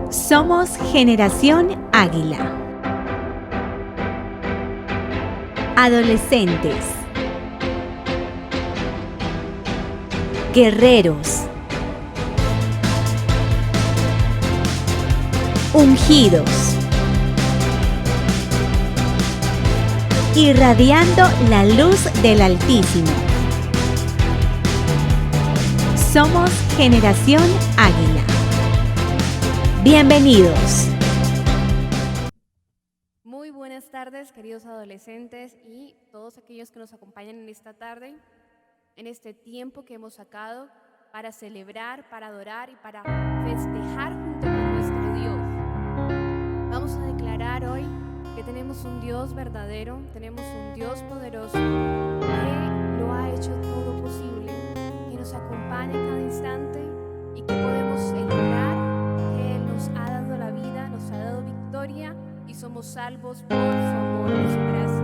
Somos Generación Águila. Adolescentes. Guerreros. Ungidos. Irradiando la luz del Altísimo. Somos Generación Águila. Bienvenidos. Muy buenas tardes, queridos adolescentes y todos aquellos que nos acompañan en esta tarde, en este tiempo que hemos sacado para celebrar, para adorar y para festejar junto con nuestro Dios. Vamos a declarar hoy que tenemos un Dios verdadero, tenemos un Dios poderoso que lo ha hecho todo posible, que nos acompaña en cada instante y que podemos celebrar que Él nos ha dado la vida, nos ha dado victoria y somos salvos por su amor y su gracia.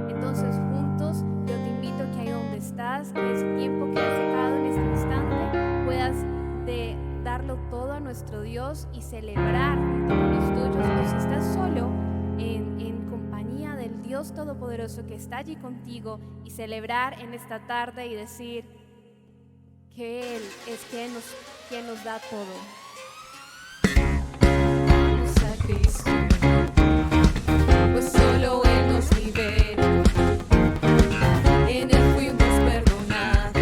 Entonces juntos yo te invito a que ahí donde estás, en ese tiempo que has sacado en este instante, puedas darlo todo a nuestro Dios y celebrar junto con los tuyos. O si estás solo, en compañía del Dios Todopoderoso que está allí contigo, y celebrar en esta tarde y decir que Él es quien nos da todo. Vamos a Cristo, pues solo Él nos libera. En Él fuimos perdonados.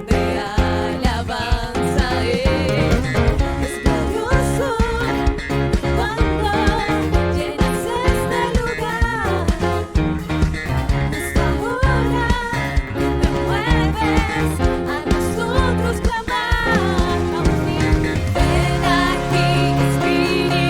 De alabanza a Él. Es glorioso cuando llenas este lugar. Es tu ahora que te mueves a nosotros clamar. Ven aquí, Espíritu.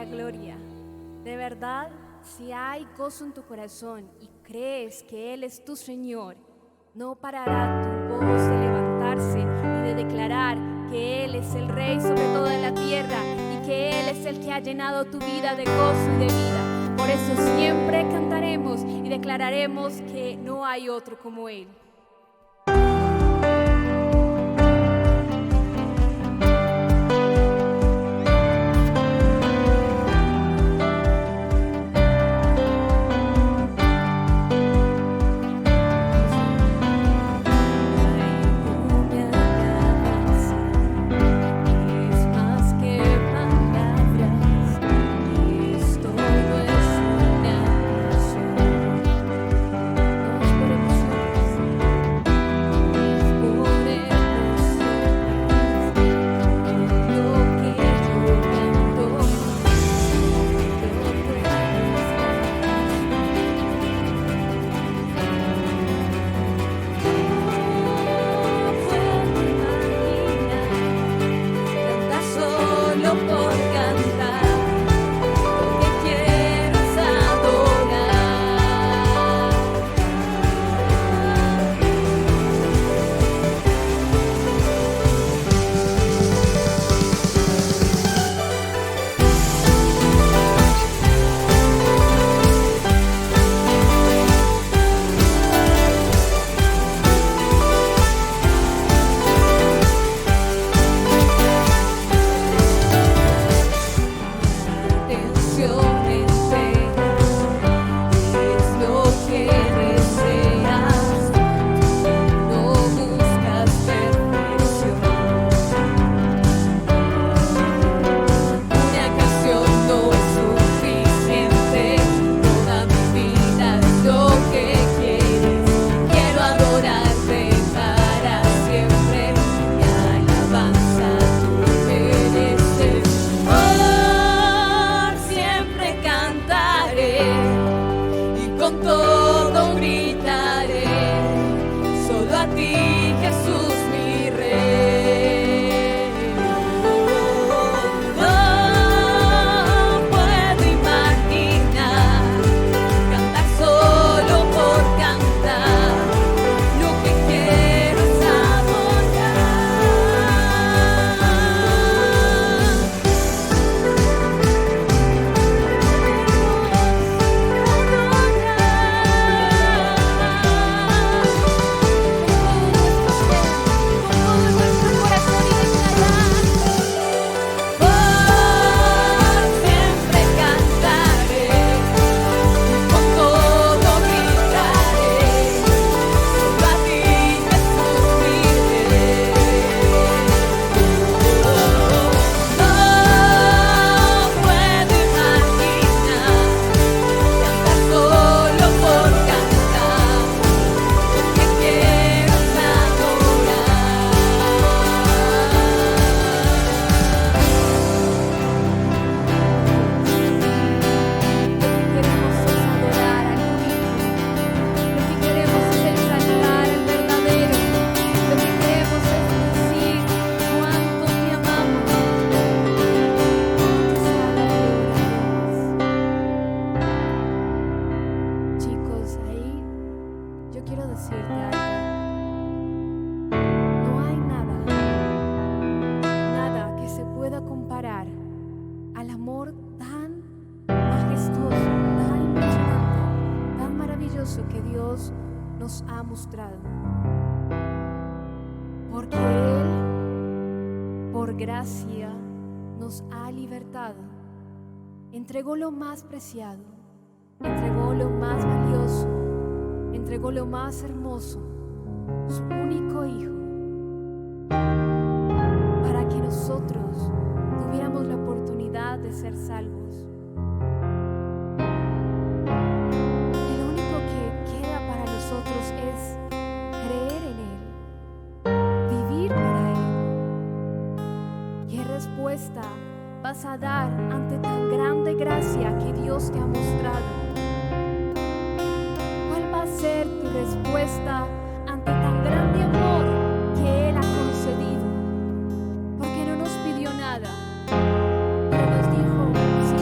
para gloria. De verdad, si hay gozo en tu corazón y crees que Él es tu Señor, no parará tu voz de levantarse y de declarar que Él es el Rey sobre toda la tierra y que Él es el que ha llenado tu vida de gozo y de vida. Por eso siempre cantaremos y declararemos que no hay otro como Él. Que Dios nos ha mostrado, porque Él, por gracia, nos ha libertado, entregó lo más preciado, entregó lo más valioso, entregó lo más hermoso, su único Hijo, para que nosotros tuviéramos la oportunidad de ser salvos. Es creer en Él, vivir para Él. ¿Qué respuesta vas a dar ante tan grande gracia que Dios te ha mostrado? ¿Cuál va a ser tu respuesta ante tan grande amor que Él ha concedido? Porque no nos pidió nada, pero nos dijo: si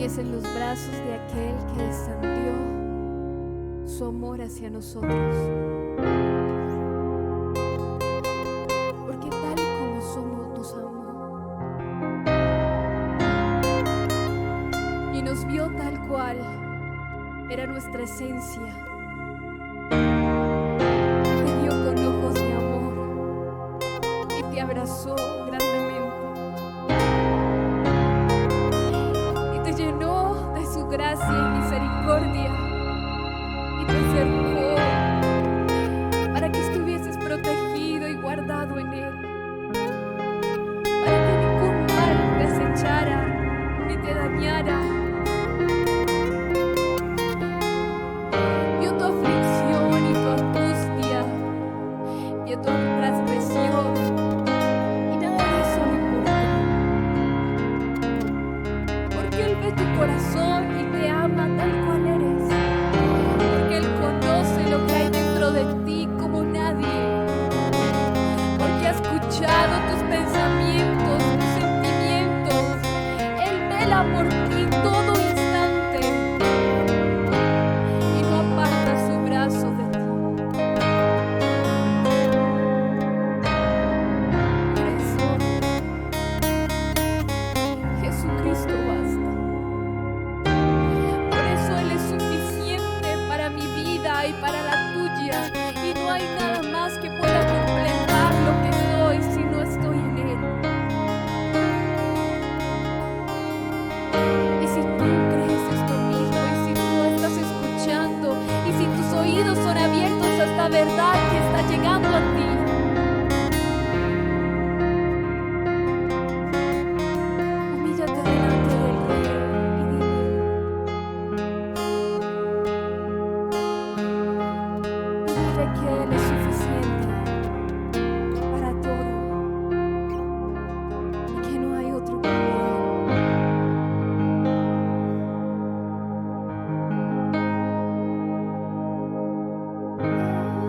y es en los brazos de aquel que extendió su amor hacia nosotros. Porque tal y como somos, nos amó y nos vio tal cual era nuestra esencia. Te vio con ojos de amor y te abrazó grandemente y te llenó de su gracia y misericordia y te acercó para que estuvieses protegido y guardado en él, para que ningún mal te acechara ni te dañara. Vio tu aflicción y tu angustia, vio tu transgresión y nada de eso le importa, porque él ve tu corazón y te ama tal cual eres, porque él conoce lo que hay dentro de ti como nadie, porque ha escuchado tus pensamientos, tus sentimientos. Él vela por ti en todo instante y no aparta su brazo de ti. Por eso Jesucristo basta. Por eso Él es suficiente para mi vida y para la tuya, y no hay nada más que pueda completar lo que soy si no estoy en Él. Y si tú crees esto mismo, y si tú estás escuchando, y si tus oídos son abiertos a esta verdad que está llegando a ti, humíllate delante del Rey y dile que Él es suficiente para todo y que no hay otro como Él.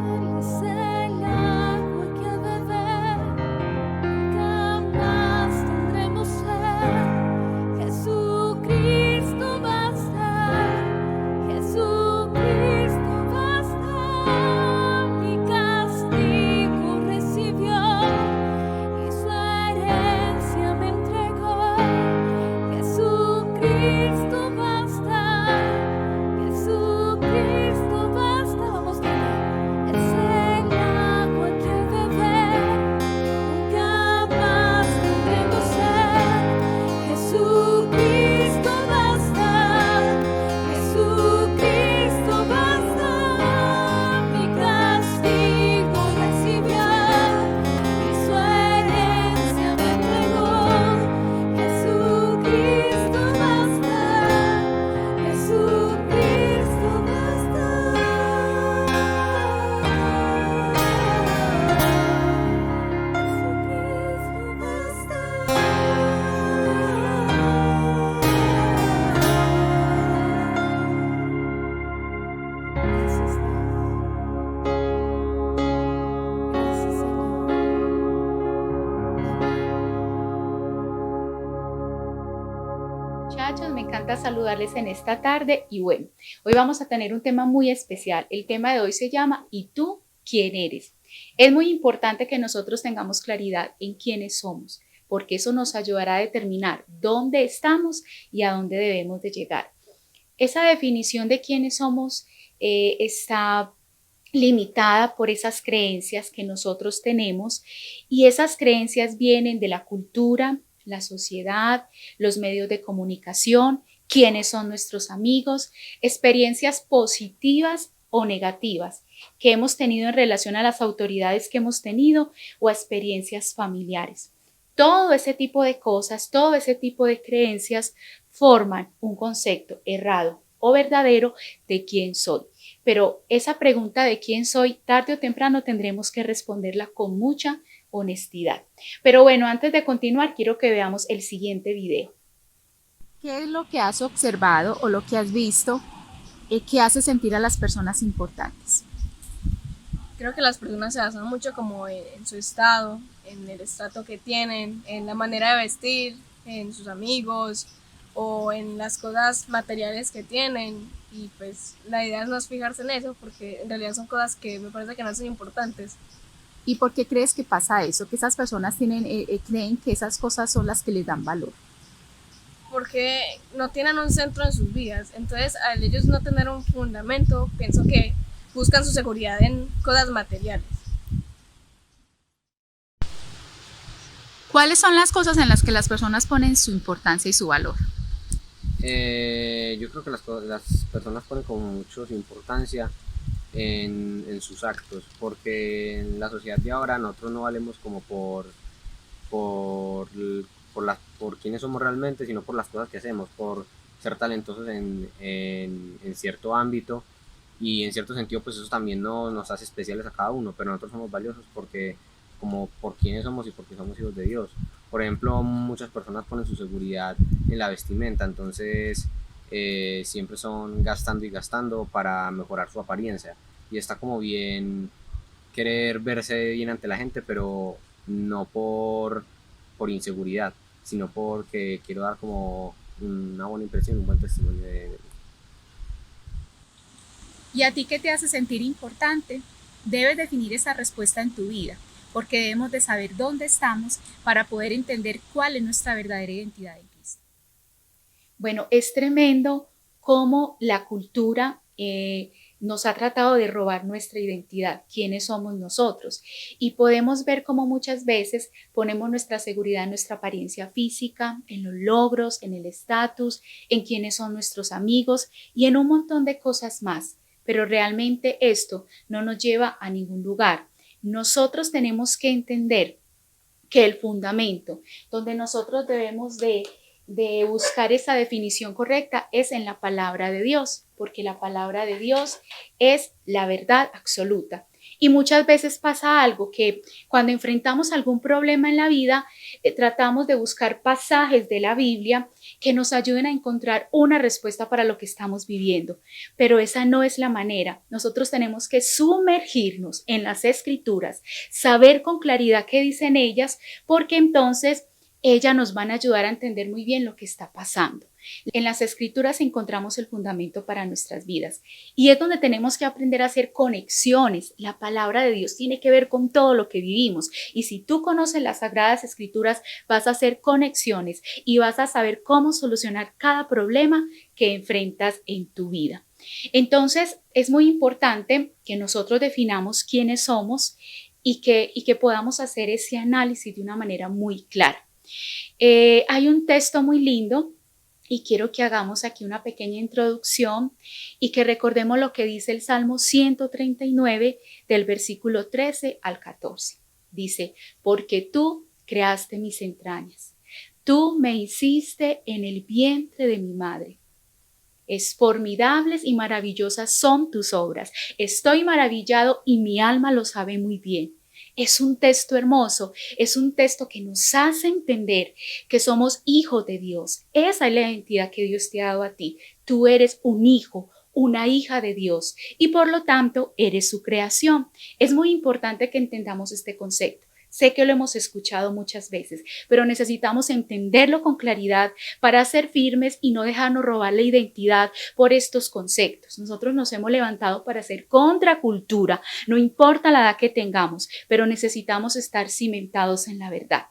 Él es el agua que a beber, jamás tendremos sed. Jesucristo basta, Jesucristo basta. Mi castigo recibió y su herencia me entregó. Jesucristo basta, Jesucristo basta. Vamos, dile. Es el agua que al beber nunca más tendremos sed. Jesucristo basta, Jesucristo basta. Mi castigo recibió y su herencia me entregó. Jesucristo basta, Jesucristo Gracias, Señor. Muchachos, me encanta saludarles en esta tarde y bueno, hoy vamos a tener un tema muy especial. El tema de hoy se llama ¿Y tú quién eres? Es muy importante que nosotros tengamos claridad en quiénes somos, porque eso nos ayudará a determinar dónde estamos y a dónde debemos de llegar. Esa definición de quiénes somos está limitada por esas creencias que nosotros tenemos, y esas creencias vienen de la cultura, la sociedad, los medios de comunicación, quiénes son nuestros amigos, experiencias positivas o negativas que hemos tenido en relación a las autoridades que hemos tenido o a experiencias familiares. Todo ese tipo de cosas, todo ese tipo de creencias forman un concepto errado o verdadero de quién soy. Pero esa pregunta de quién soy, tarde o temprano tendremos que responderla con mucha honestidad. Pero bueno, antes de continuar, quiero que veamos el siguiente video. ¿Qué es lo que has observado o lo que has visto que hace sentir a las personas importantes? Creo que las personas se basan mucho como en su estado, en el estrato que tienen, en la manera de vestir, en sus amigos, o en las cosas materiales que tienen, y pues la idea no es fijarse en eso porque en realidad son cosas que me parece que no son importantes. ¿Y por qué crees que pasa eso? Que esas personas creen que esas cosas son las que les dan valor. Porque no tienen un centro en sus vidas. Entonces, al ellos no tener un fundamento, pienso que buscan su seguridad en cosas materiales. ¿Cuáles son las cosas en las que las personas ponen su importancia y su valor? Yo creo que las personas ponen como mucho su importancia en sus actos, porque en la sociedad de ahora nosotros no valemos como por, por quiénes somos realmente, sino por las cosas que hacemos, por ser talentosos en cierto ámbito, y en cierto sentido pues eso también nos hace especiales a cada uno, pero nosotros somos valiosos porque como por quiénes somos y porque somos hijos de Dios. Por ejemplo, muchas personas ponen su seguridad en la vestimenta, entonces siempre son gastando y gastando para mejorar su apariencia, y está como bien querer verse bien ante la gente, pero no por inseguridad, sino porque quiero dar como una buena impresión, un buen testimonio de mí. ¿Y a ti qué te hace sentir importante? Debes definir esa respuesta en tu vida, porque debemos de saber dónde estamos para poder entender cuál es nuestra verdadera identidad en Cristo. Bueno, es tremendo cómo la cultura nos ha tratado de robar nuestra identidad, quiénes somos nosotros. Y podemos ver cómo muchas veces ponemos nuestra seguridad en nuestra apariencia física, en los logros, en el estatus, en quiénes son nuestros amigos y en un montón de cosas más. Pero realmente esto no nos lleva a ningún lugar. Nosotros tenemos que entender que el fundamento donde nosotros debemos de buscar esa definición correcta es en la palabra de Dios, porque la palabra de Dios es la verdad absoluta. Y muchas veces pasa algo que cuando enfrentamos algún problema en la vida, tratamos de buscar pasajes de la Biblia que nos ayuden a encontrar una respuesta para lo que estamos viviendo. Pero esa no es la manera. Nosotros tenemos que sumergirnos en las Escrituras, saber con claridad qué dicen ellas, porque entonces ellas nos van a ayudar a entender muy bien lo que está pasando. En las Escrituras encontramos el fundamento para nuestras vidas y es donde tenemos que aprender a hacer conexiones. La palabra de Dios tiene que ver con todo lo que vivimos y si tú conoces las Sagradas Escrituras vas a hacer conexiones y vas a saber cómo solucionar cada problema que enfrentas en tu vida. Entonces es muy importante que nosotros definamos quiénes somos y que podamos hacer ese análisis de una manera muy clara. Hay un texto muy lindo y quiero que hagamos aquí una pequeña introducción y que recordemos lo que dice el Salmo 139 del versículo 13 al 14. Dice, porque tú creaste mis entrañas, tú me hiciste en el vientre de mi madre. Formidables y maravillosas son tus obras. Estoy maravillado y mi alma lo sabe muy bien. Es un texto hermoso, es un texto que nos hace entender que somos hijos de Dios. Esa es la identidad que Dios te ha dado a ti. Tú eres un hijo, una hija de Dios y por lo tanto eres su creación. Es muy importante que entendamos este concepto. Sé que lo hemos escuchado muchas veces, pero necesitamos entenderlo con claridad para ser firmes y no dejarnos robar la identidad por estos conceptos. Nosotros nos hemos levantado para ser contracultura, no importa la edad que tengamos, pero necesitamos estar cimentados en la verdad.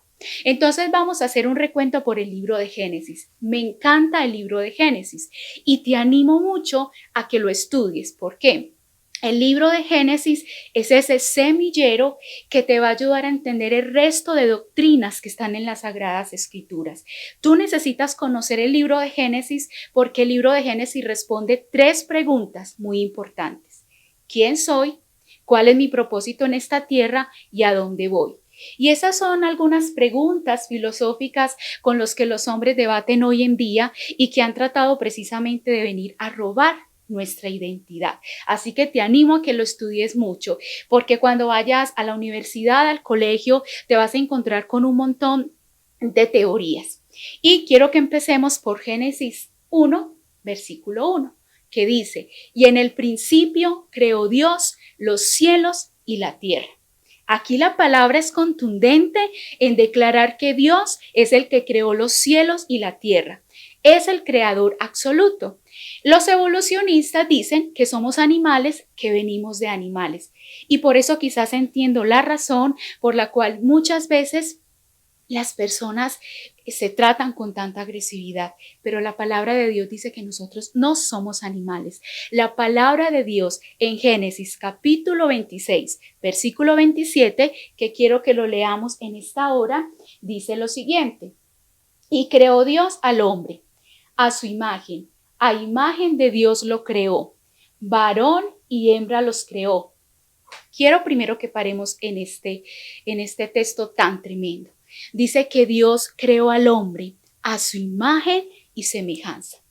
Entonces vamos a hacer un recuento por el libro de Génesis. Me encanta el libro de Génesis y te animo mucho a que lo estudies. ¿Por qué? El libro de Génesis es ese semillero que te va a ayudar a entender el resto de doctrinas que están en las Sagradas Escrituras. Tú necesitas conocer el libro de Génesis porque el libro de Génesis responde 3 preguntas muy importantes. ¿Quién soy? ¿Cuál es mi propósito en esta tierra? ¿Y a dónde voy? Y esas son algunas preguntas filosóficas con las que los hombres debaten hoy en día y que han tratado precisamente de venir a robar nuestra identidad. Así que te animo a que lo estudies mucho, porque cuando vayas a la universidad, al colegio, te vas a encontrar con un montón de teorías. Y quiero que empecemos por Génesis 1, versículo 1, que dice, y en el principio creó Dios los cielos y la tierra. Aquí la palabra es contundente en declarar que Dios es el que creó los cielos y la tierra. es el creador absoluto. Los evolucionistas dicen que somos animales, que venimos de animales. Y por eso quizás entiendo la razón por la cual muchas veces las personas se tratan con tanta agresividad, pero la palabra de Dios dice que nosotros no somos animales. La palabra de Dios en Génesis capítulo 26, versículo 27, que quiero que lo leamos en esta hora, dice lo siguiente: y creó Dios al hombre a su imagen, a imagen de Dios lo creó, varón y hembra los creó. Quiero primero que paremos en este texto tan tremendo. Dice que Dios creó al hombre a su imagen y semejanza.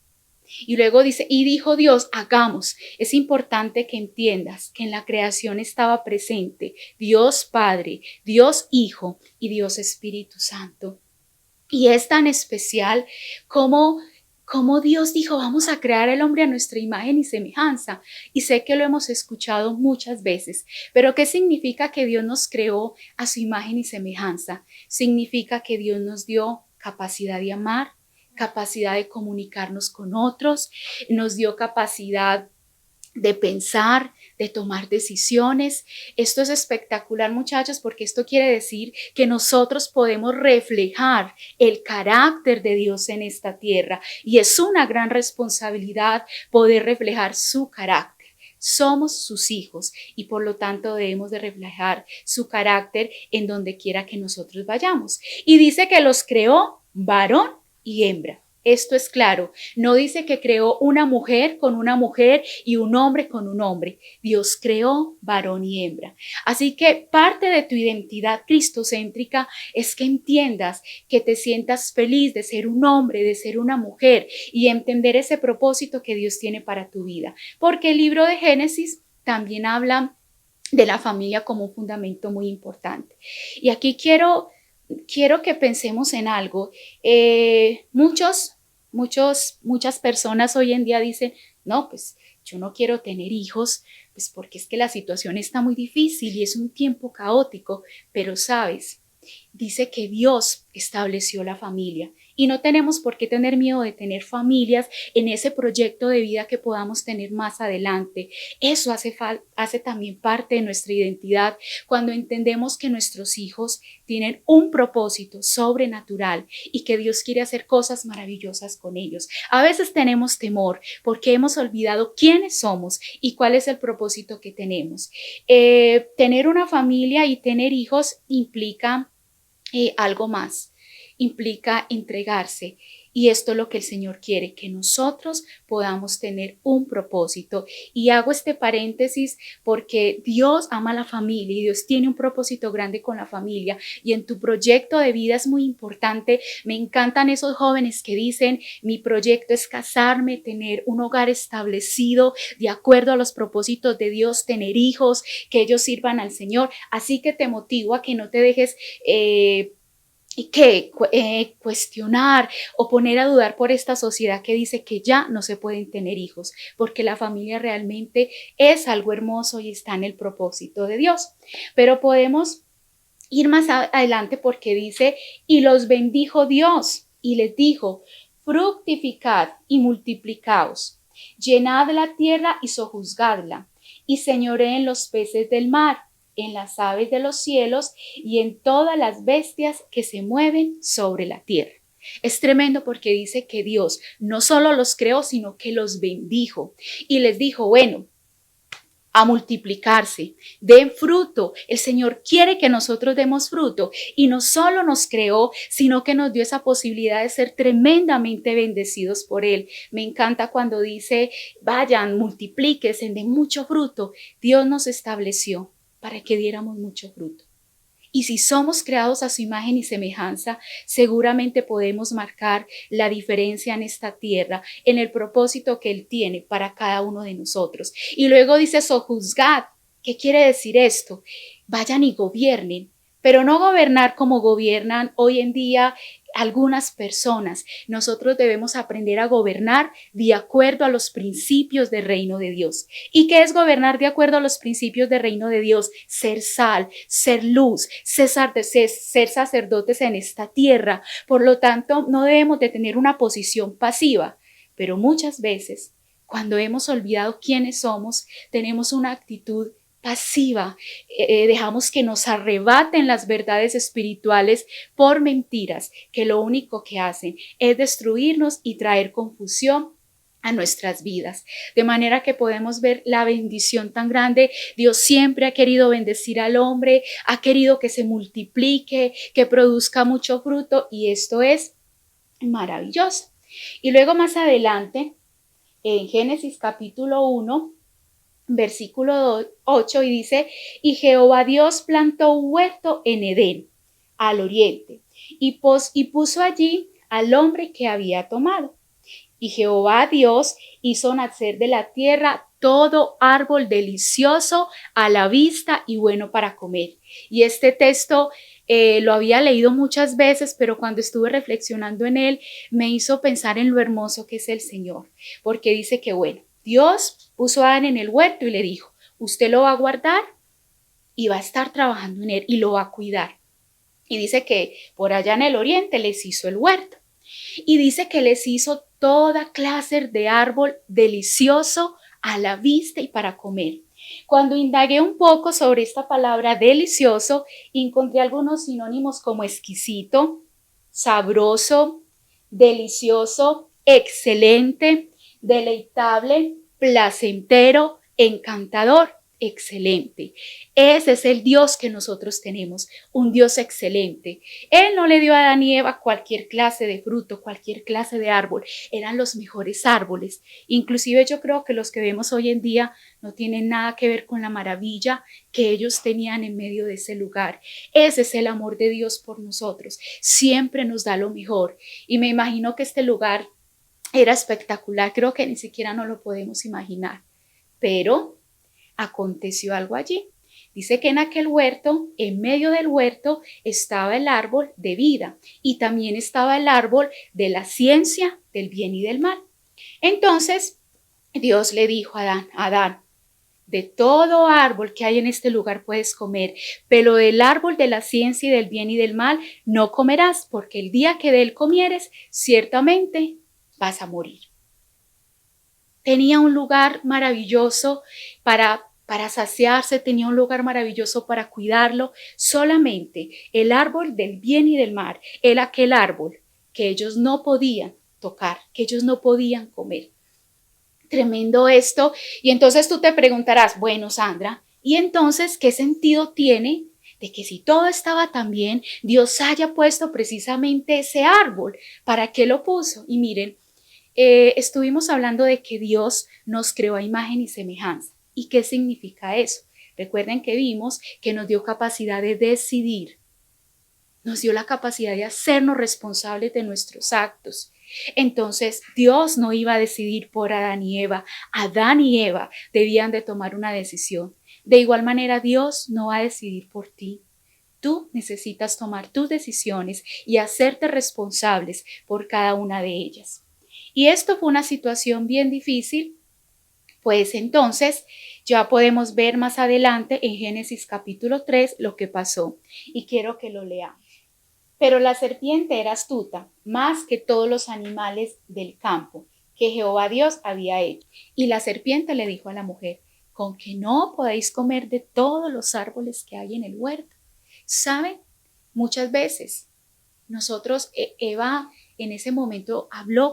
Y luego dice, y dijo Dios, hagamos. Es importante que entiendas que en la creación estaba presente Dios Padre, Dios Hijo y Dios Espíritu Santo. Y es tan especial como Dios dijo, vamos a crear al hombre a nuestra imagen y semejanza. Y sé que lo hemos escuchado muchas veces, pero ¿qué significa que Dios nos creó a su imagen y semejanza? Significa que Dios nos dio capacidad de amar, capacidad de comunicarnos con otros, nos dio capacidad de pensar, de tomar decisiones. Esto es espectacular, muchachos, porque esto quiere decir que nosotros podemos reflejar el carácter de Dios en esta tierra y es una gran responsabilidad poder reflejar su carácter. Somos sus hijos y por lo tanto debemos de reflejar su carácter en donde quiera que nosotros vayamos. Y dice que los creó varón y hembra. Esto es claro, no dice que creó una mujer con una mujer y un hombre con un hombre. Dios creó varón y hembra. Así que parte de tu identidad cristocéntrica es que entiendas, que te sientas feliz de ser un hombre, de ser una mujer y entender ese propósito que Dios tiene para tu vida. Porque el libro de Génesis también habla de la familia como un fundamento muy importante. Y aquí quiero que pensemos en algo. Muchas personas hoy en día dicen, no, pues yo no quiero tener hijos, pues porque es que la situación está muy difícil y es un tiempo caótico, pero sabes, dice que Dios estableció la familia y no tenemos por qué tener miedo de tener familias en ese proyecto de vida que podamos tener más adelante. Eso hace también parte de nuestra identidad cuando entendemos que nuestros hijos tienen un propósito sobrenatural y que Dios quiere hacer cosas maravillosas con ellos. A veces tenemos temor porque hemos olvidado quiénes somos y cuál es el propósito que tenemos. Tener una familia y tener hijos implica algo más, implica entregarse. Y esto es lo que el Señor quiere, que nosotros podamos tener un propósito. Y hago este paréntesis porque Dios ama a la familia y Dios tiene un propósito grande con la familia. Y en tu proyecto de vida es muy importante. Me encantan esos jóvenes que dicen, mi proyecto es casarme, tener un hogar establecido de acuerdo a los propósitos de Dios, tener hijos, que ellos sirvan al Señor. Así que te motivo a que no te dejes cuestionar o poner a dudar por esta sociedad que dice que ya no se pueden tener hijos, porque la familia realmente es algo hermoso y está en el propósito de Dios. Pero podemos ir más adelante porque dice, y los bendijo Dios y les dijo, fructificad y multiplicaos, llenad la tierra y sojuzgadla, y señoreen los peces del mar, en las aves de los cielos y en todas las bestias que se mueven sobre la tierra. Es tremendo porque dice que Dios no solo los creó, sino que los bendijo y les dijo, bueno, a multiplicarse, den fruto. El Señor quiere que nosotros demos fruto y no solo nos creó, sino que nos dio esa posibilidad de ser tremendamente bendecidos por Él. Me encanta cuando dice, vayan, multiplíquense, den mucho fruto. Dios nos estableció para que diéramos mucho fruto. Y si somos creados a su imagen y semejanza, seguramente podemos marcar la diferencia en esta tierra, en el propósito que Él tiene para cada uno de nosotros. Y luego dice sojuzgad. ¿Qué quiere decir esto? Vayan y gobiernen, pero no gobernar como gobiernan hoy en día algunas personas. Nosotros debemos aprender a gobernar de acuerdo a los principios del reino de Dios. ¿Y qué es gobernar de acuerdo a los principios del reino de Dios? Ser sal, ser luz, ser sacerdotes en esta tierra. Por lo tanto, no debemos de tener una posición pasiva, pero muchas veces, cuando hemos olvidado quiénes somos, tenemos una actitud pasiva, dejamos que nos arrebaten las verdades espirituales por mentiras que lo único que hacen es destruirnos y traer confusión a nuestras vidas. De manera que podemos ver la bendición tan grande. Dios siempre ha querido bendecir al hombre, ha querido que se multiplique, que produzca mucho fruto, y esto es maravilloso. Y luego más adelante, en Génesis capítulo 1, versículo 8, y dice: y Jehová Dios plantó un huerto en Edén, al oriente, y puso allí al hombre que había tomado. Y Jehová Dios hizo nacer de la tierra todo árbol delicioso a la vista y bueno para comer. Y este texto lo había leído muchas veces, pero cuando estuve reflexionando en él, me hizo pensar en lo hermoso que es el Señor, porque dice que bueno, Dios puso a Adán en el huerto y le dijo: usted lo va a guardar y va a estar trabajando en él y lo va a cuidar. Y dice que por allá en el oriente les hizo el huerto. Y dice que les hizo toda clase de árbol delicioso a la vista y para comer. Cuando indagué un poco sobre esta palabra delicioso, encontré algunos sinónimos como exquisito, sabroso, delicioso, excelente, deleitable, placentero, encantador, excelente. Ese es el Dios que nosotros tenemos, un Dios excelente. Él no le dio a Adán y Eva cualquier clase de fruto, cualquier clase de árbol, eran los mejores árboles. Inclusive yo creo que los que vemos hoy en día no tienen nada que ver con la maravilla que ellos tenían en medio de ese lugar. Ese es el amor de Dios por nosotros, siempre nos da lo mejor. Y me imagino que este lugar era espectacular, creo que ni siquiera nos lo podemos imaginar, pero aconteció algo allí. Dice que en aquel huerto, en medio del huerto, estaba el árbol de vida y también estaba el árbol de la ciencia del bien y del mal. Entonces, Dios le dijo a Adán: de todo árbol que hay en este lugar puedes comer, pero del árbol de la ciencia y del bien y del mal no comerás, porque el día que de él comieres, ciertamente vas a morir. Tenía un lugar maravilloso para saciarse, tenía un lugar maravilloso para cuidarlo. Solamente el árbol del bien y del mal era aquel árbol que ellos no podían tocar, que ellos no podían comer. Tremendo esto. Y entonces tú te preguntarás: bueno, Sandra, ¿y entonces qué sentido tiene de que si todo estaba tan bien, Dios haya puesto precisamente ese árbol? ¿Para qué lo puso? Y miren, estuvimos hablando de que Dios nos creó a imagen y semejanza. ¿Y qué significa eso? Recuerden que vimos que nos dio capacidad de decidir, nos dio la capacidad de hacernos responsables de nuestros actos. Entonces Dios no iba a decidir por Adán y Eva. Adán y Eva debían de tomar una decisión. De igual manera, Dios no va a decidir por ti. Tú necesitas tomar tus decisiones y hacerte responsables por cada una de ellas. Y esto fue una situación bien difícil, pues entonces ya podemos ver más adelante en Génesis capítulo 3 lo que pasó. Y quiero que lo leamos. Pero la serpiente era astuta, más que todos los animales del campo que Jehová Dios había hecho. Y la serpiente le dijo a la mujer: con que no podéis comer de todos los árboles que hay en el huerto. ¿Saben? Muchas veces nosotros, Eva en ese momento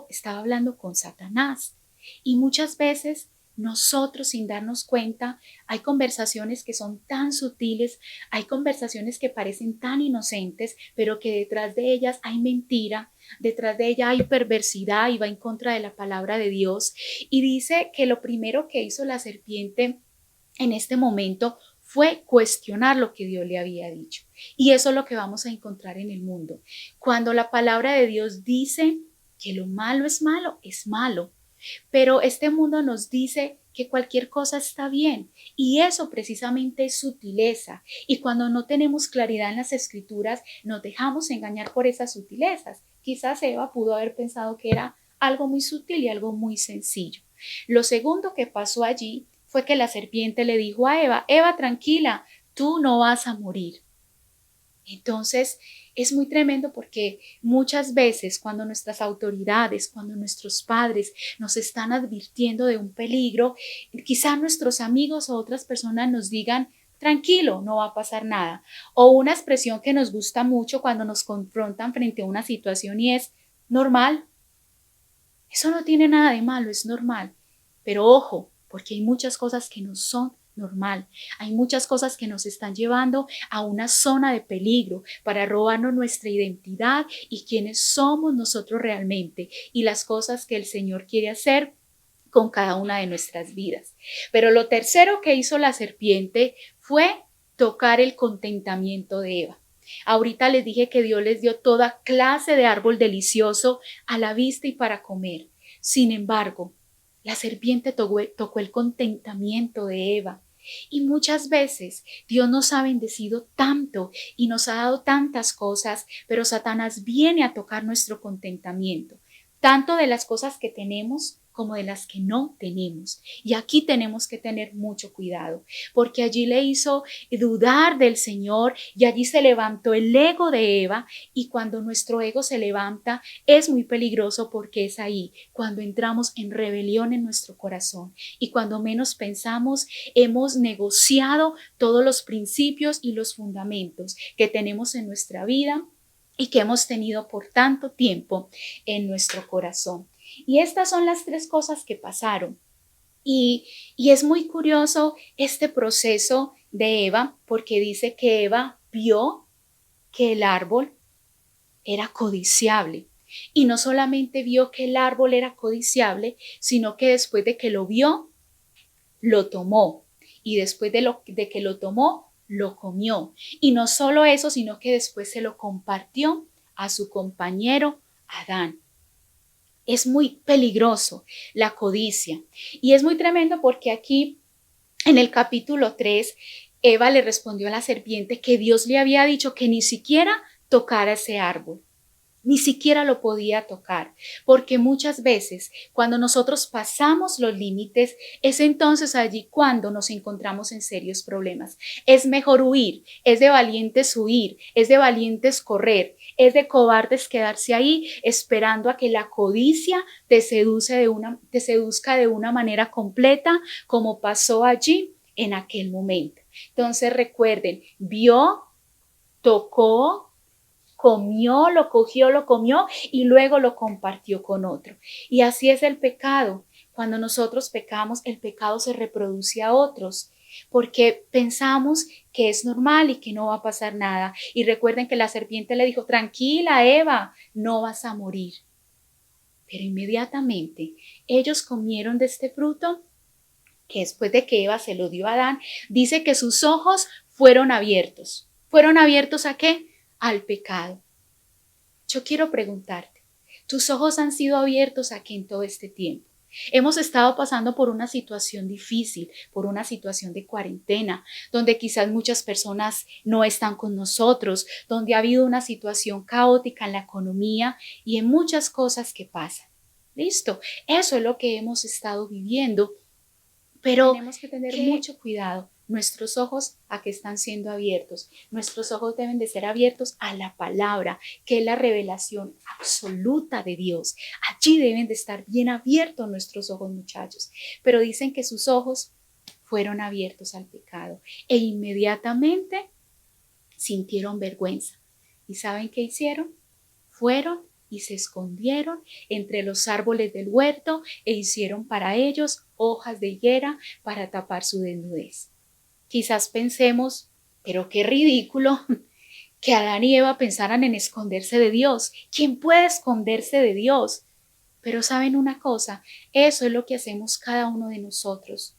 estaba hablando con Satanás. Y muchas veces nosotros, sin darnos cuenta, hay conversaciones que son tan sutiles, hay conversaciones que parecen tan inocentes, pero que detrás de ellas hay mentira, detrás de ella hay perversidad y va en contra de la palabra de Dios. Y dice que lo primero que hizo la serpiente en este momento fue cuestionar lo que Dios le había dicho. Y eso es lo que vamos a encontrar en el mundo. Cuando la palabra de Dios dice que lo malo, es malo. Pero este mundo nos dice que cualquier cosa está bien, y eso precisamente es sutileza. Y cuando no tenemos claridad en las escrituras, nos dejamos engañar por esas sutilezas. Quizás Eva pudo haber pensado que era algo muy sutil y algo muy sencillo. Lo segundo que pasó allí fue que la serpiente le dijo a Eva, Eva, tranquila, tú no vas a morir. Entonces, es muy tremendo porque muchas veces cuando nuestras autoridades, cuando nuestros padres nos están advirtiendo de un peligro, quizá nuestros amigos o otras personas nos digan, tranquilo, no va a pasar nada. O una expresión que nos gusta mucho cuando nos confrontan frente a una situación y es normal. Eso no tiene nada de malo, es normal. Pero ojo, porque hay muchas cosas que no son normal. Hay muchas cosas que nos están llevando a una zona de peligro para robarnos nuestra identidad y quiénes somos nosotros realmente y las cosas que el Señor quiere hacer con cada una de nuestras vidas. Pero lo tercero que hizo la serpiente fue tocar el contentamiento de Eva. Ahorita les dije que Dios les dio toda clase de árbol delicioso a la vista y para comer. Sin embargo, la serpiente tocó el contentamiento de Eva. Y muchas veces Dios nos ha bendecido tanto y nos ha dado tantas cosas, pero Satanás viene a tocar nuestro contentamiento, tanto de las cosas que tenemos como de las que no tenemos. Y aquí tenemos que tener mucho cuidado, porque allí le hizo dudar del Señor y allí se levantó el ego de Eva, y cuando nuestro ego se levanta es muy peligroso porque es ahí cuando entramos en rebelión en nuestro corazón y cuando menos pensamos hemos negociado todos los principios y los fundamentos que tenemos en nuestra vida y que hemos tenido por tanto tiempo en nuestro corazón. Y estas son las tres cosas que pasaron. Y es muy curioso este proceso de Eva, porque dice que Eva vio que el árbol era codiciable. Y no solamente vio que el árbol era codiciable, sino que después de que lo vio, lo tomó. Y después de que lo tomó, lo comió. Y no solo eso, sino que después se lo compartió a su compañero Adán. Es muy peligroso la codicia y es muy tremendo porque aquí en el capítulo 3 Eva le respondió a la serpiente que Dios le había dicho que ni siquiera tocara ese árbol. Ni siquiera lo podía tocar, porque muchas veces cuando nosotros pasamos los límites es entonces allí cuando nos encontramos en serios problemas. Es mejor huir, es de valientes huir, es de valientes correr, es de cobardes quedarse ahí esperando a que la codicia te seduzca de una manera completa, como pasó allí en aquel momento. Entonces recuerden, vio, tocó, comió, lo cogió, lo comió y luego lo compartió con otro. Y así es el pecado. Cuando nosotros pecamos, el pecado se reproduce a otros porque pensamos que es normal y que no va a pasar nada. Y recuerden que la serpiente le dijo, tranquila Eva, no vas a morir. Pero inmediatamente ellos comieron de este fruto, que después de que Eva se lo dio a Adán, dice que sus ojos fueron abiertos. ¿Fueron abiertos a qué? Al pecado. Yo quiero preguntarte, ¿tus ojos han sido abiertos aquí en todo este tiempo? Hemos estado pasando por una situación difícil, por una situación de cuarentena, donde quizás muchas personas no están con nosotros, donde ha habido una situación caótica en la economía y en muchas cosas que pasan. ¿Listo? Eso es lo que hemos estado viviendo, pero tenemos que tener mucho cuidado. Nuestros ojos a que están siendo abiertos. Nuestros ojos deben de ser abiertos a la palabra, que es la revelación absoluta de Dios. Allí deben de estar bien abiertos nuestros ojos, muchachos. Pero dicen que sus ojos fueron abiertos al pecado e inmediatamente sintieron vergüenza. ¿Y saben qué hicieron? Fueron y se escondieron entre los árboles del huerto e hicieron para ellos hojas de higuera para tapar su desnudez. Quizás pensemos, pero qué ridículo que Adán y Eva pensaran en esconderse de Dios. ¿Quién puede esconderse de Dios? Pero ¿saben una cosa? Eso es lo que hacemos cada uno de nosotros.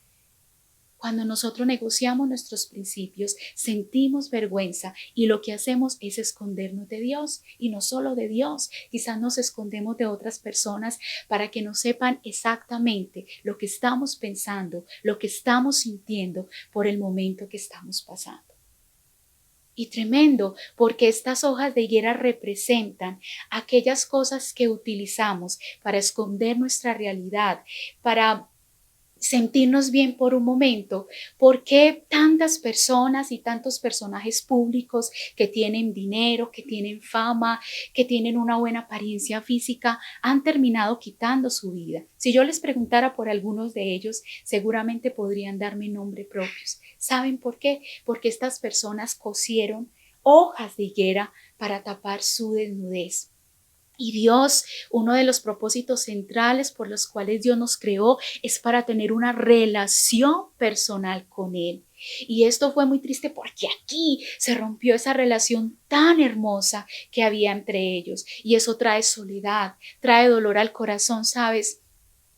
Cuando nosotros negociamos nuestros principios, sentimos vergüenza y lo que hacemos es escondernos de Dios y no solo de Dios. Quizás nos escondemos de otras personas para que no sepan exactamente lo que estamos pensando, lo que estamos sintiendo por el momento que estamos pasando. Y tremendo, porque estas hojas de higuera representan aquellas cosas que utilizamos para esconder nuestra realidad, para sentirnos bien por un momento. ¿Por qué tantas personas y tantos personajes públicos que tienen dinero, que tienen fama, que tienen una buena apariencia física, han terminado quitando su vida? Si yo les preguntara por algunos de ellos, seguramente podrían darme nombres propios. ¿Saben por qué? Porque estas personas cosieron hojas de higuera para tapar su desnudez. Y Dios, uno de los propósitos centrales por los cuales Dios nos creó es para tener una relación personal con Él. Y esto fue muy triste porque aquí se rompió esa relación tan hermosa que había entre ellos. Y eso trae soledad, trae dolor al corazón, ¿sabes?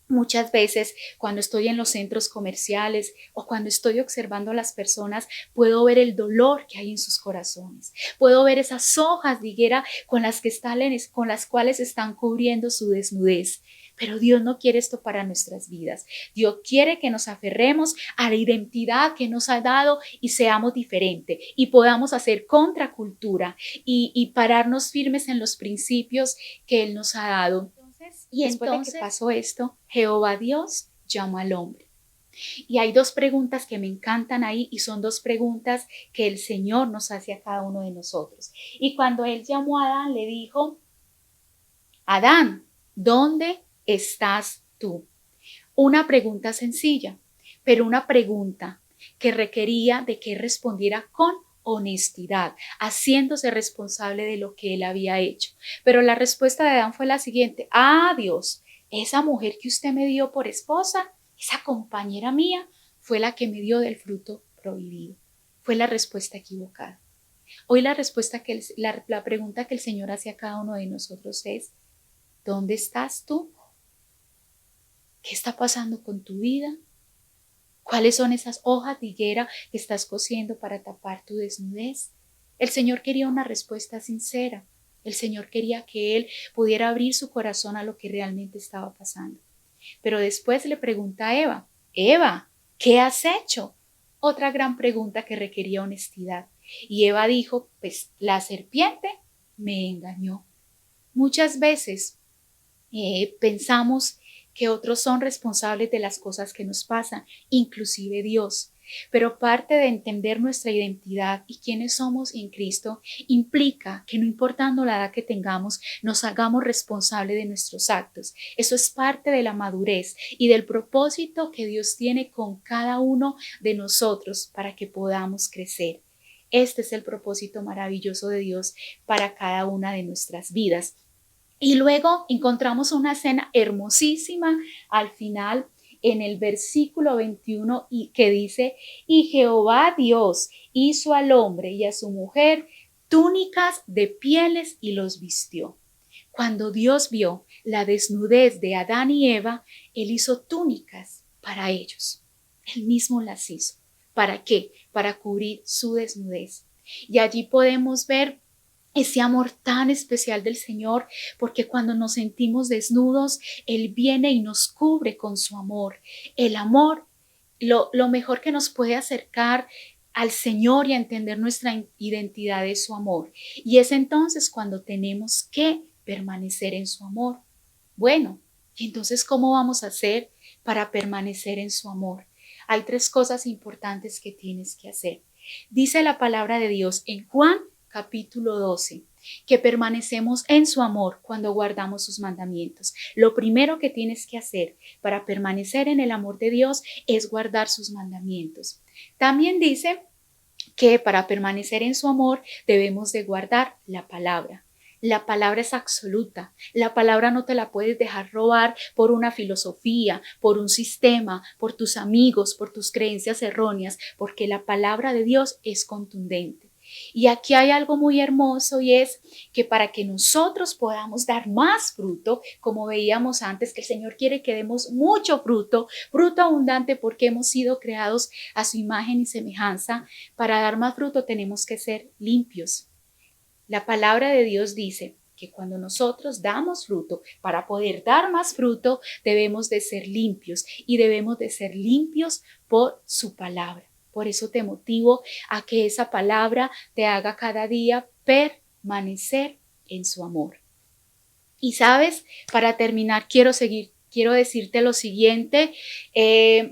Muchas veces cuando estoy en los centros comerciales o cuando estoy observando a las personas, puedo ver el dolor que hay en sus corazones. Puedo ver esas hojas de higuera con las cuales están cubriendo su desnudez. Pero Dios no quiere esto para nuestras vidas. Dios quiere que nos aferremos a la identidad que nos ha dado y seamos diferentes y podamos hacer contracultura y pararnos firmes en los principios que Él nos ha dado. Y después de que pasó esto, Jehová Dios llamó al hombre. Y hay dos preguntas que me encantan ahí y son dos preguntas que el Señor nos hace a cada uno de nosotros. Y cuando Él llamó a Adán, le dijo: Adán, ¿dónde estás tú? Una pregunta sencilla, pero una pregunta que requería de que respondiera con honestidad, haciéndose responsable de lo que él había hecho. Pero la respuesta de Adán fue la siguiente: Dios, esa mujer que usted me dio por esposa, esa compañera mía, fue la que me dio del fruto prohibido. Fue la respuesta equivocada. Hoy la pregunta que el Señor hace a cada uno de nosotros es: ¿dónde estás tú? ¿Qué está pasando con tu vida? ¿Cuáles son esas hojas de higuera que estás cosiendo para tapar tu desnudez? El Señor quería una respuesta sincera. El Señor quería que Él pudiera abrir su corazón a lo que realmente estaba pasando. Pero después le pregunta a Eva: Eva, ¿qué has hecho? Otra gran pregunta que requería honestidad. Y Eva dijo: pues la serpiente me engañó. Muchas veces pensamos que otros son responsables de las cosas que nos pasan, inclusive Dios. Pero parte de entender nuestra identidad y quiénes somos en Cristo implica que no importando la edad que tengamos, nos hagamos responsables de nuestros actos. Eso es parte de la madurez y del propósito que Dios tiene con cada uno de nosotros para que podamos crecer. Este es el propósito maravilloso de Dios para cada una de nuestras vidas. Y luego encontramos una escena hermosísima al final en el versículo 21 que dice: y Jehová Dios hizo al hombre y a su mujer túnicas de pieles y los vistió. Cuando Dios vio la desnudez de Adán y Eva, Él hizo túnicas para ellos. Él mismo las hizo. ¿Para qué? Para cubrir su desnudez. Y allí podemos ver ese amor tan especial del Señor, porque cuando nos sentimos desnudos, Él viene y nos cubre con su amor. El amor, lo mejor que nos puede acercar al Señor y a entender nuestra identidad es su amor. Y es entonces cuando tenemos que permanecer en su amor. Bueno, ¿y entonces cómo vamos a hacer para permanecer en su amor? Hay 3 cosas importantes que tienes que hacer. Dice la palabra de Dios en Juan capítulo 12, que permanecemos en su amor cuando guardamos sus mandamientos. Lo primero que tienes que hacer para permanecer en el amor de Dios es guardar sus mandamientos. También dice que para permanecer en su amor debemos de guardar la palabra. La palabra es absoluta. La palabra no te la puedes dejar robar por una filosofía, por un sistema, por tus amigos, por tus creencias erróneas, porque la palabra de Dios es contundente. Y aquí hay algo muy hermoso y es que para que nosotros podamos dar más fruto, como veíamos antes, que el Señor quiere que demos mucho fruto, fruto abundante, porque hemos sido creados a su imagen y semejanza. Para dar más fruto tenemos que ser limpios. La palabra de Dios dice que cuando nosotros damos fruto, para poder dar más fruto, debemos de ser limpios y debemos de ser limpios por su palabra. Por eso te motivo a que esa palabra te haga cada día permanecer en su amor. Y sabes, para terminar quiero decirte lo siguiente.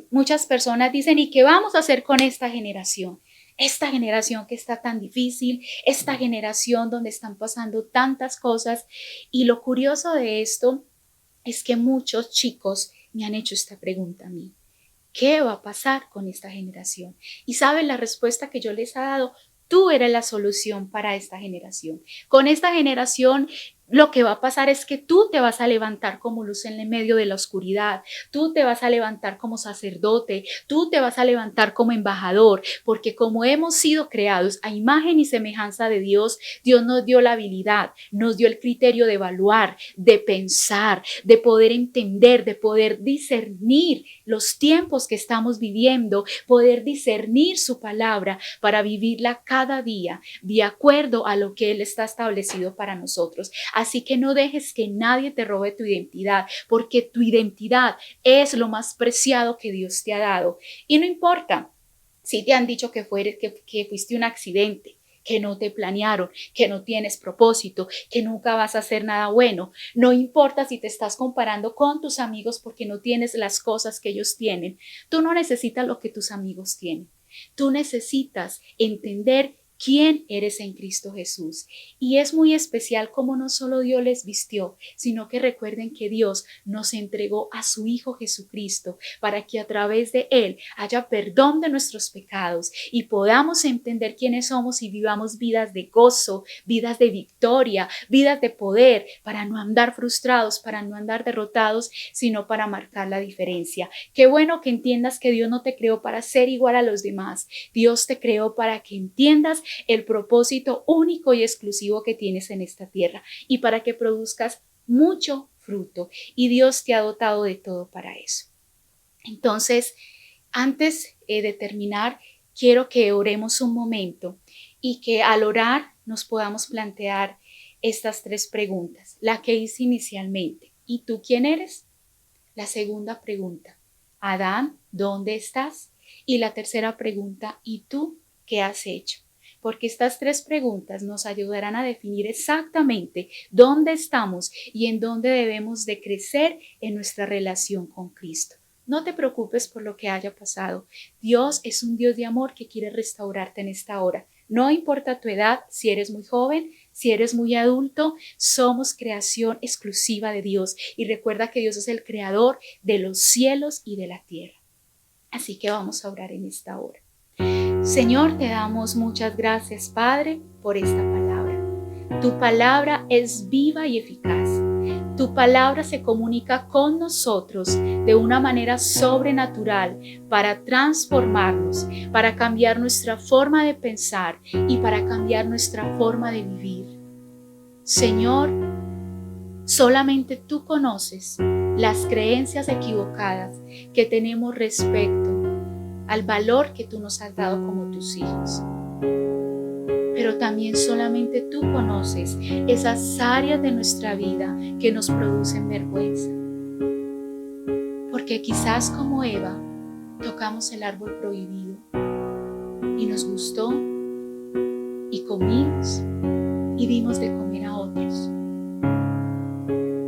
Muchas personas dicen, ¿y qué vamos a hacer con esta generación? Esta generación que está tan difícil, esta generación donde están pasando tantas cosas. Y lo curioso de esto es que muchos chicos me han hecho esta pregunta a mí. ¿Qué va a pasar con esta generación? Y saben, la respuesta que yo les he dado, tú eres la solución para esta generación. Con esta generación lo que va a pasar es que tú te vas a levantar como luz en el medio de la oscuridad, tú te vas a levantar como sacerdote, tú te vas a levantar como embajador, porque como hemos sido creados a imagen y semejanza de Dios, Dios nos dio la habilidad, nos dio el criterio de evaluar, de pensar, de poder entender, de poder discernir los tiempos que estamos viviendo, poder discernir su palabra para vivirla cada día de acuerdo a lo que Él está establecido para nosotros. Así que no dejes que nadie te robe tu identidad, porque tu identidad es lo más preciado que Dios te ha dado. Y no importa si te han dicho que fuiste un accidente, que no te planearon, que no tienes propósito, que nunca vas a hacer nada bueno. No importa si te estás comparando con tus amigos porque no tienes las cosas que ellos tienen. Tú no necesitas lo que tus amigos tienen. Tú necesitas entender quién eres en Cristo Jesús. Y es muy especial como no solo Dios les vistió, sino que recuerden que Dios nos entregó a su Hijo Jesucristo para que a través de Él haya perdón de nuestros pecados y podamos entender quiénes somos y vivamos vidas de gozo, vidas de victoria, vidas de poder, para no andar frustrados, para no andar derrotados, sino para marcar la diferencia. Qué bueno que entiendas que Dios no te creó para ser igual a los demás. Dios te creó para que entiendas el propósito único y exclusivo que tienes en esta tierra y para que produzcas mucho fruto, y Dios te ha dotado de todo para eso. Entonces, antes de terminar, quiero que oremos un momento y que al orar nos podamos plantear estas 3 preguntas. La que hice inicialmente: ¿y tú quién eres? La segunda pregunta: Adán, ¿dónde estás? Y la tercera pregunta: ¿y tú qué has hecho? Porque estas 3 preguntas nos ayudarán a definir exactamente dónde estamos y en dónde debemos de crecer en nuestra relación con Cristo. No te preocupes por lo que haya pasado. Dios es un Dios de amor que quiere restaurarte en esta hora. No importa tu edad, si eres muy joven, si eres muy adulto, somos creación exclusiva de Dios. Y recuerda que Dios es el creador de los cielos y de la tierra. Así que vamos a orar en esta hora. Señor, te damos muchas gracias, Padre, por esta palabra. Tu palabra es viva y eficaz. Tu palabra se comunica con nosotros de una manera sobrenatural para transformarnos, para cambiar nuestra forma de pensar y para cambiar nuestra forma de vivir. Señor, solamente tú conoces las creencias equivocadas que tenemos respecto al valor que tú nos has dado como tus hijos. Pero también solamente tú conoces esas áreas de nuestra vida que nos producen vergüenza. Porque quizás como Eva tocamos el árbol prohibido y nos gustó y comimos y dimos de comer a otros.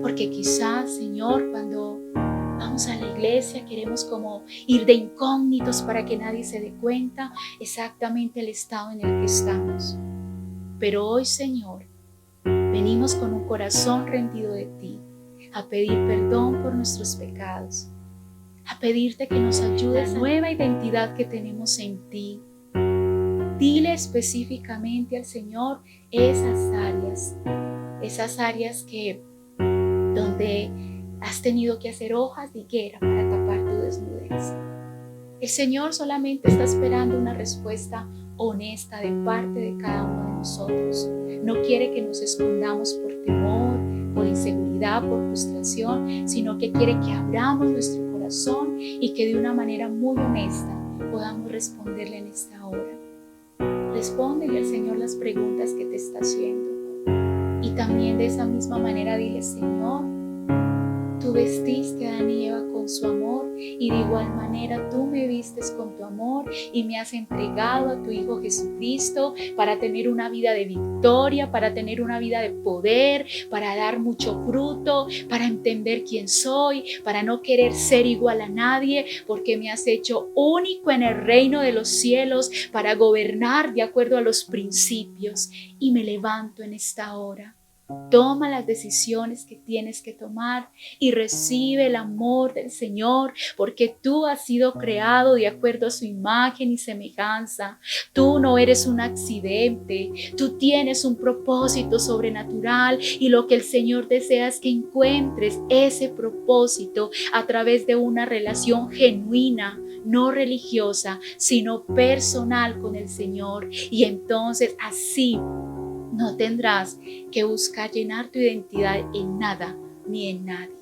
Porque quizás, Señor, cuando vamos a la iglesia queremos como ir de incógnitos para que nadie se dé cuenta exactamente el estado en el que estamos. Pero hoy, Señor, venimos con un corazón rendido de ti a pedir perdón por nuestros pecados, a pedirte que nos ayudes a la nueva identidad que tenemos en ti. Dile específicamente al Señor esas áreas que donde has tenido que hacer hojas de higuera para tapar tu desnudez. El Señor solamente está esperando una respuesta honesta de parte de cada uno de nosotros. No quiere que nos escondamos por temor, por inseguridad, por frustración, sino que quiere que abramos nuestro corazón y que de una manera muy honesta podamos responderle en esta hora. Respóndele al Señor las preguntas que te está haciendo. Y también de esa misma manera dile: Señor, tú vestiste a Adán y Eva con su amor y de igual manera tú me vistes con tu amor y me has entregado a tu Hijo Jesucristo para tener una vida de victoria, para tener una vida de poder, para dar mucho fruto, para entender quién soy, para no querer ser igual a nadie, porque me has hecho único en el reino de los cielos para gobernar de acuerdo a los principios. Y me levanto en esta hora. Toma las decisiones que tienes que tomar y recibe el amor del Señor, porque tú has sido creado de acuerdo a su imagen y semejanza. Tú no eres un accidente, tú tienes un propósito sobrenatural y lo que el Señor desea es que encuentres ese propósito a través de una relación genuina, no religiosa, sino personal con el Señor. Y entonces así no tendrás que buscar llenar tu identidad en nada ni en nadie.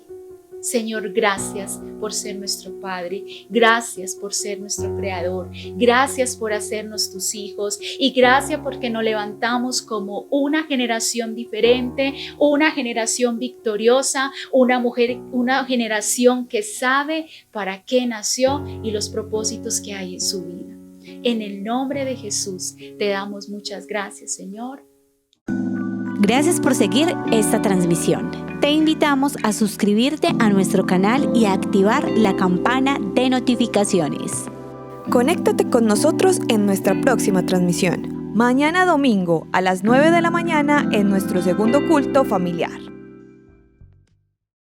Señor, gracias por ser nuestro Padre, gracias por ser nuestro Creador, gracias por hacernos tus hijos y gracias porque nos levantamos como una generación diferente, una generación victoriosa, una generación que sabe para qué nació y los propósitos que hay en su vida. En el nombre de Jesús te damos muchas gracias, Señor. Gracias por seguir esta transmisión. Te invitamos a suscribirte a nuestro canal y a activar la campana de notificaciones. Conéctate con nosotros en nuestra próxima transmisión. Mañana domingo a las 9 de la mañana en nuestro segundo culto familiar.